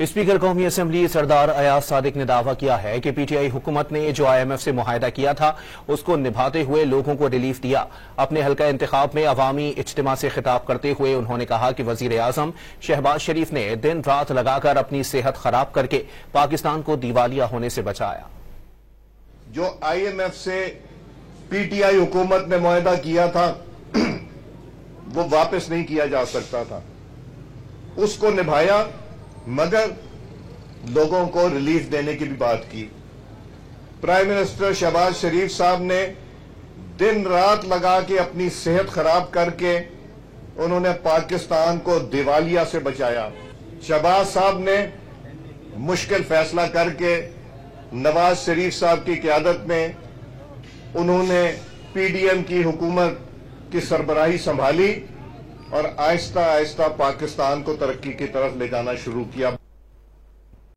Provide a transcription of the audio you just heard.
Speaker कौमी assembly सरदार अयाज सादिक ने दावा किया है कि पीटीआई हुकूमत ने जो IMF से मुआहदा किया था उसको निभाते हुए लोगों को रिलीफ दिया। अपने हल्का इंतखाब में अवामी इज्तिमा से खिताब करते हुए उन्होंने कहा कि वजीर आजम शहबाज शरीफ ने दिन रात लगाकर अपनी सेहत खराब करके पाकिस्तान को दिवालिया होने से बचाया। जो IMF से पीटीआई हुकूमत ने मुआहदा किया था वो वापस नहीं किया जा सकता था, उसको निभाया, मगर लोगों को रिलीफ देने की भी बात की। प्राइम मिनिस्टर शहबाज शरीफ साहब ने दिन रात लगा के अपनी सेहत खराब करके उन्होंने पाकिस्तान को दिवालिया से बचाया। शहबाज साहब ने मुश्किल फैसला करके नवाज शरीफ साहब की क़यादत में उन्होंने PDM की हुकूमत की सरबराही संभाली और आहिस्ता आहिस्ता पाकिस्तान को तरक्की की तरफ ले जाना शुरू किया।